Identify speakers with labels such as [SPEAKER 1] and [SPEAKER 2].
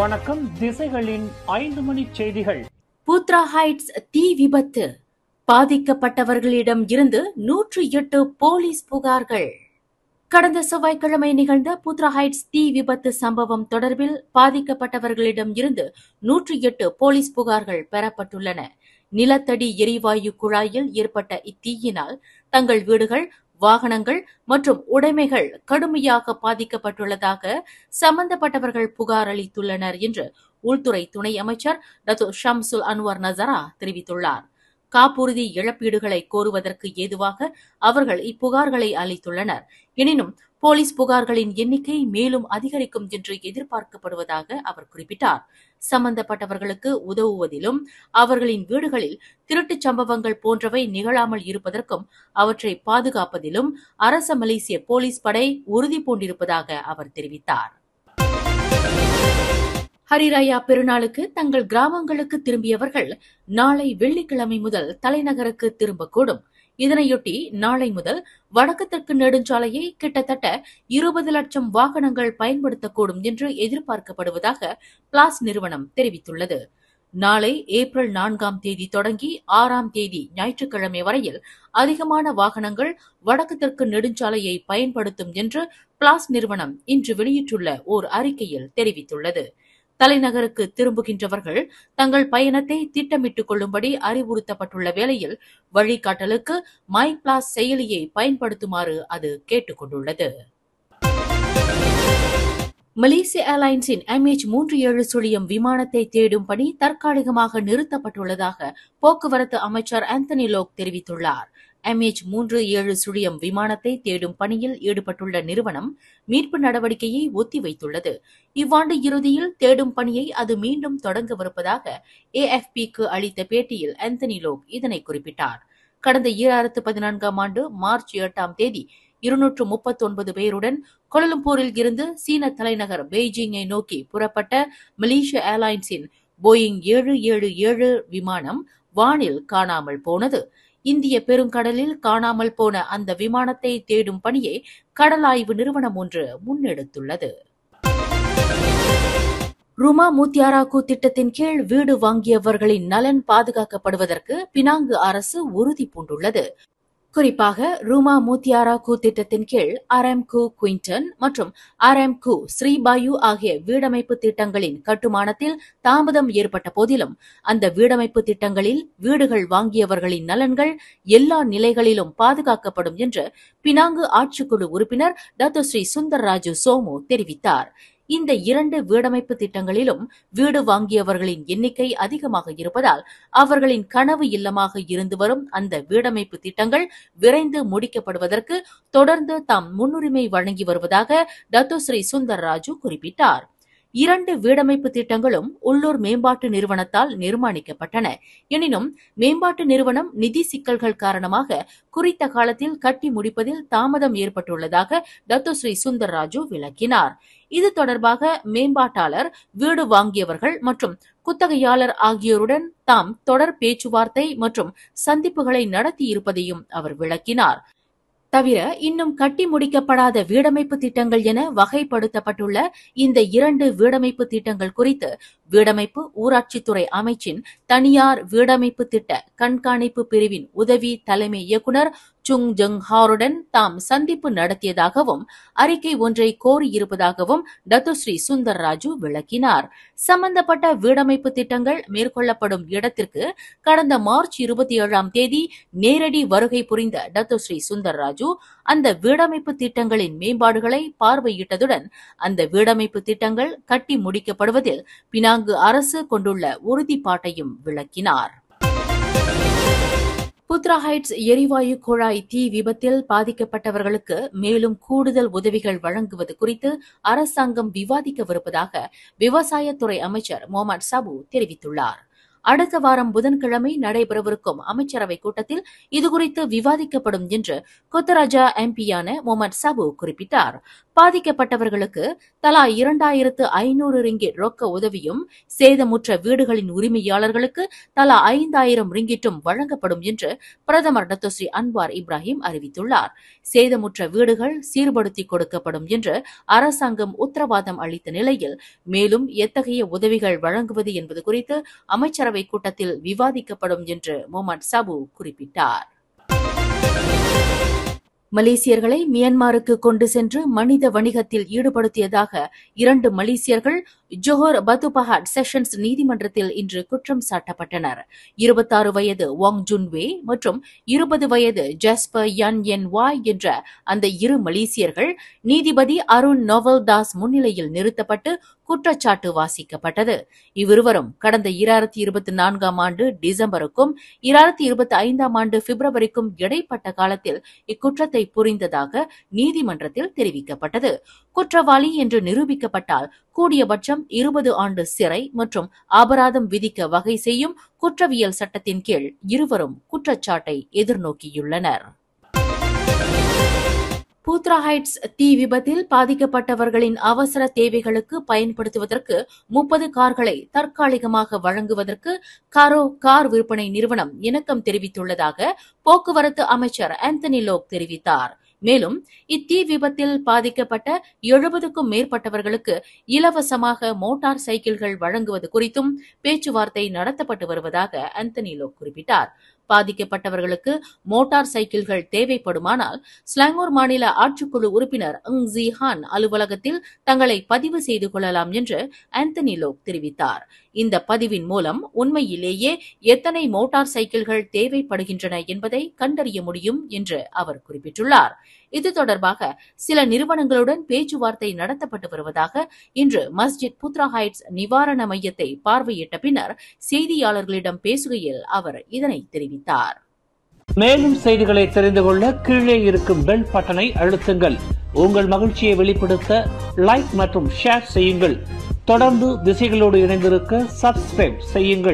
[SPEAKER 1] வணக்கம். திசைகளின் 5 மணி செய்திகள்.
[SPEAKER 2] Putra heights தீ விபத்து, பாதிக்கப்பட்டவர்களிடம் இருந்து 108 போலீஸ் புகார்கள். கடந்த செவ்வாய்க்கிழமை நிகழ்ந்த பூத்ரா ஹைட்ஸ் தீ விபத்து சம்பவம் தொடர்பில் பாதிக்கப்பட்டவர்களிடம் இருந்து 108 போலீஸ் புகார்கள் பெறப்பட்டுள்ளன. நிலத்தடி எரிவாயு குழாயில் ஏற்பட்ட இத்தீயினால் தங்கள் வீடுகள், வாகனங்கள் மற்றும் உடைமைகள் கடுமையாக பாதிக்கப்பட்டுள்ளதாக சம்பந்தப்பட்டவர்கள் புகார் அளித்துள்ளனர் என்று உள்துறை துணை அமைச்சர் டத்தோ ஷம்சுல் அன்வர் நசரா தெரிவித்துள்ளார். காப்புறுதி இழப்பீடுகளை கோருவதற்கு ஏதுவாக அவர்கள் இப்புகார்களை அளித்துள்ளனர். எனினும் போலீஸ் புகார்களின் எண்ணிக்கை மேலும் அதிகரிக்கும் என்று எதிர்பார்க்கப்படுவதாக அவர் குறிப்பிட்டார். சம்பந்தப்பட்டவர்களுக்கு உதவுவதிலும் அவர்களின் வீடுகளில் திருட்டுச் சம்பவங்கள் போன்றவை நிகழாமல் இருப்பதற்கும் அவற்றை பாதுகாப்பதிலும் அரச மலேசிய போலீஸ் படை உறுதி பூண்டிருப்பதாக அவர் தெரிவித்தார். ஹரிராயா பெருநாளுக்கு தங்கள் கிராமங்களுக்கு திரும்பியவர்கள் நாளை வெள்ளிக்கிழமை முதல் தலைநகருக்கு திரும்பக்கூடும். இதனையொட்டி நாளை முதல் வடக்கு தெற்கு நெடுஞ்சாலையை கிட்டத்தட்ட 20 லட்சம் வாகனங்கள் பயன்படுத்தக்கூடும் என்று எதிர்பார்க்கப்படுவதாக பிளாஸ் நிறுவனம் தெரிவித்துள்ளது. நாளை ஏப்ரல் 4ஆம் தேதி தொடங்கி 6ஆம் தேதி ஞாயிற்றுக்கிழமை வரையில் அதிகமான வாகனங்கள் வடக்கு தெற்கு நெடுஞ்சாலையை பயன்படுத்தும் என்று பிளாஸ் நிறுவனம் இன்று வெளியிட்டுள்ள ஓர் அறிக்கையில் தெரிவித்துள்ளது. தலைநகருக்கு திரும்புகின்றவர்கள் தங்கள் பயணத்தை திட்டமிட்டுக் கொள்ளும்படி அறிவுறுத்தப்பட்டுள்ள வேளையில் வழிகாட்டலுக்கு மை பிளாஸ் செயலியை பயன்படுத்துமாறு அது கேட்டுக் கொண்டுள்ளது. மலேசிய ஏர்லைன்ஸின் MH370 விமானத்தை தேடும் பணி தற்காலிகமாக நிறுத்தப்பட்டுள்ளதாக போக்குவரத்து அமைச்சர் ஆந்தனி லோக் தெரிவித்துள்ளார். MH370 விமானத்தை தேடும் பணியில் ஈடுபட்டுள்ள நிறுவனம் மீட்பு நடவடிக்கையை ஒத்திவைத்துள்ளது. இவ்வாண்டு இறுதியில் தேடும் பணியை அது மீண்டும் தொடங்கவிருப்பதாக AFPக்கு அளித்த பேட்டியில் ஆந்தனி லோக் இதனை குறிப்பிட்டார். கடந்த 2014ஆம் ஆண்டு மார்ச் 8ஆம் தேதி 239 பேருடன் கோலாலம்பூரில் இருந்து சீன தலைநகர் பெய்ஜிங்கை நோக்கி புறப்பட்ட மலேசிய ஏர்லைன்ஸின் போயிங் 777 விமானம் வானில் காணாமல் போனது. இந்திய பெருங்கடலில் காணாமல் போன அந்த விமானத்தை தேடும் பணியை கடலாய்வு நிறுவனம் ஒன்று முன்னெடுத்துள்ளது. ருமா முத்தியாராக்கு திட்டத்தின் கீழ் வீடு வாங்கியவர்களின் நலன் பாதுகாக்கப்படுவதற்கு பினாங்கு அரசு உறுதி பூண்டுள்ளது. குறிப்பாக ருமா முத்தியாராக்கு திட்டத்தின் கீழ் ஆர்எம்கு குயின்டன் மற்றும் ஆர்எம்கு ஸ்ரீபாயு ஆகிய வீடமைப்பு திட்டங்களின் கட்டுமானத்தில் தாமதம் ஏற்பட்ட போதிலும் அந்த வீடமைப்பு திட்டங்களில் வீடுகள் வாங்கியவர்களின் நலன்கள் எல்லா நிலைகளிலும் பாதுகாக்கப்படும் என்று பினாங்கு ஆட்சிக்குழு உறுப்பினர் டத்தோ ஸ்ரீ சுந்தர் ராஜு சோமு தெரிவித்தார். இந்த 2 வீடமைப்பு திட்டங்களிலும் வீடு வாங்கியவர்களின் எண்ணிக்கை அதிகமாக இருப்பதால் அவர்களின் கனவு இல்லமாக இருந்து வரும் அந்த வீடமைப்பு திட்டங்கள் விரைந்து முடிக்கப்படுவதற்கு தொடர்ந்து தாம் முன்னுரிமை வழங்கி வருவதாக டத்தோ ஸ்ரீ சுந்தர் ராஜு குறிப்பிட்டார். 2 வீடமைப்பு திட்டங்களும் உள்ளூர் மேம்பாட்டு நிறுவனத்தால் நிர்மாணிக்கப்பட்டன. எனினும் மேம்பாட்டு நிறுவனம் நிதி சிக்கல்கள் காரணமாக குறித்த காலத்தில் கட்டி முடிப்பதில் தாமதம் ஏற்பட்டுள்ளதாக டத்தோ ஸ்ரீ சுந்தர் ராஜு விளக்கினார். இது தொடர்பாக மேம்பாட்டாளர், வீடு வாங்கியவர்கள் மற்றும் குத்தகையாளர் ஆகியோருடன் தாம் தொடர் பேச்சுவார்த்தை மற்றும் சந்திப்புகளை நடத்தியிருப்பதையும் அவர் விளக்கினார். தவிர இன்னும் கட்டி முடிக்கப்படாத வீடமைப்பு திட்டங்கள் என வகைப்படுத்தப்பட்டுள்ள இந்த 2 வீடமைப்பு திட்டங்கள் குறித்து வீடமைப்பு ஊராட்சித்துறை அமைச்சின் தனியார் வீடமைப்பு திட்ட கண்காணிப்பு பிரிவின் உதவி தலைமை இயக்குநர் சுங் ஜங் ஹாருடன் தாம் சந்திப்பு நடத்தியதாகவும் அறிக்கை ஒன்றை கோரியிருப்பதாகவும் டத்தோ ஸ்ரீ சுந்தர் ராஜு விளக்கினார். சம்பந்தப்பட்ட வீடமைப்பு திட்டங்கள் மேற்கொள்ளப்படும் இடத்திற்கு கடந்த மார்ச் 27ஆம் தேதி நேரடி வருகை புரிந்த டத்தோ ஸ்ரீ சுந்தர் ராஜு அந்த வீடமைப்பு திட்டங்களின் மேம்பாடுகளை பார்வையிட்டதுடன் அந்த வீடமைப்பு திட்டங்கள் கட்டி முடிக்கப்படுவதில் பினாங்கு அரசு கொண்டுள்ள உறுதிப்பாட்டையும் விளக்கினார். பூத்ரா ஹைட்ஸ் எரிவாயு குழாய் தீ விபத்தில் பாதிக்கப்பட்டவர்களுக்கு மேலும் கூடுதல் உதவிகள் வழங்குவது குறித்து அரசாங்கம் விவாதிக்கவிருப்பதாக விவசாயத்துறை அமைச்சர் முகமது சாபு தெரிவித்துள்ளார். அடுத்த வாரம் புதன்கிழமை நடைபெறவிருக்கும் அமைச்சரவை கூட்டத்தில் இதுகுறித்து விவாதிக்கப்படும் என்று கொத்தராஜா எம்பியான முகமது சாபு குறிப்பிட்டார். பாதிக்கப்பட்டவர்களுக்கு தலா 2500 ரிங்கிட் ரொக்க உதவியும், சேதமுற்ற வீடுகளின் உரிமையாளர்களுக்கு தலா 5000 ரிங்கிட்டும் வழங்கப்படும் என்று பிரதமர் டத்தோஸ்ரீ அன்வார் இப்ராஹிம் அறிவித்துள்ளார். சேதமுற்ற வீடுகள் சீர்படுத்திக் கொடுக்கப்படும் என்று அரசாங்கம் உத்தரவாதம் அளித்த நிலையில் மேலும் எத்தகைய உதவிகள் வழங்குவது என்பது குறித்து அமைச்சரவை கூட்டத்தில் விவாதிக்கப்படும் என்று முகமது சாபு குறிப்பிட்டார். மலேசியர்களை மியான்மருக்கு கொண்டு சென்று மனித வணிகத்தில் ஈடுபடுத்தியதாக 2 மலேசியர்கள் ஜோஹர் பத்துபஹாட் செஷன்ஸ் நீதிமன்றத்தில் இன்று குற்றம் சாட்டப்பட்டனர். 26 வயது வாங் ஜுன்வே மற்றும் 20 வயது ஜாஸ்பர் யான் என் வாய் என்ற அந்த 2 மலேசியர்கள் நீதிபதி அருண் நோவல் தாஸ் முன்னிலையில் நிறுத்தப்பட்டு குற்றச்சாட்டு வாசிக்கப்பட்டது. இவ்விருவரும் கடந்த 2024 ஆண்டு டிசம்பருக்கும் 2025 ஆண்டு பிப்ரவரிக்கும் இடைப்பட்ட காலத்தில் இக்குற்றத்தை புரிந்ததாக நீதிமன்றத்தில் தெரிவிக்கப்பட்டது. குற்றவாளி என்று நிரூபிக்கப்பட்டால் கூடியபட்சம் 20 ஆண்டு சிறை மற்றும் அபராதம் விதிக்க வகை செய்யும் குற்றவியல் சட்டத்தின் கீழ் இருவரும் குற்றச்சாட்டை எதிர்நோக்கியுள்ளனர். பூத்ரா ஹைட்ஸ் தீ விபத்தில் பாதிக்கப்பட்டவர்களின் அவசர தேவைகளுக்கு பயன்படுத்துவதற்கு 30 கார்களை தற்காலிகமாக வழங்குவதற்கு காரோ கார் விற்பனை நிறுவனம் இணக்கம் தெரிவித்துள்ளதாக போக்குவரத்து அமைச்சர் ஆந்தனி லோக் தெரிவித்தார். மேலும் இத்தீ விபத்தில் பாதிக்கப்பட்ட 70க்கும் மேற்பட்டவர்களுக்கு இலவசமாக மோட்டார் சைக்கிள்கள் வழங்குவது குறித்தும் பேச்சுவார்த்தை நடத்தப்பட்டு வருவதாக ஆந்தனி லோக் குறிப்பிட்டார். பாதிக்கப்பட்டவர்களுக்கு மோட்டார் சைக்கிள்கள் தேவைப்படுமானால் ஸ்லாங்கூர் மாநில ஆட்சிக்குழு உறுப்பினர் இங் ஜி ஹான் அலுவலகத்தில் தங்களை பதிவு செய்து கொள்ளலாம் என்று ஆந்தனி லோக் தெரிவித்தார். இந்த பதிவின் மூலம் உண்மையிலேயே எத்தனை மோட்டார் சைக்கிள்கள் தேவைப்படுகின்றன என்பதை கண்டறிய முடியும் என்று அவர் குறிப்பிட்டுள்ளார். இது தொடர்பாக சில நிறுவனங்களுடன் பேச்சுவார்த்தை நடத்தப்பட்டு வருவதாக இன்று மஸ்ஜித் பூத்ரா ஹைட்ஸ் நிவாரண மையத்தை பார்வையிட்ட பின்னர் செய்தியாளர்களிடம் பேசுகையில் அவர் இதனை தெரிவித்தார்.
[SPEAKER 1] மேலும் செய்திகளை தெரிந்து கொள்ள கீழே இருக்கும் பெல் பட்டனை அழுத்துங்கள். உங்கள் மகிழ்ச்சியை வெளிப்படுத்த லைக் மற்றும் ஷேர் செய்யுங்கள். தொடர்ந்து திசைகளோடு இணைந்திருக்க சப்ஸ்கிரைப் செய்யுங்கள்.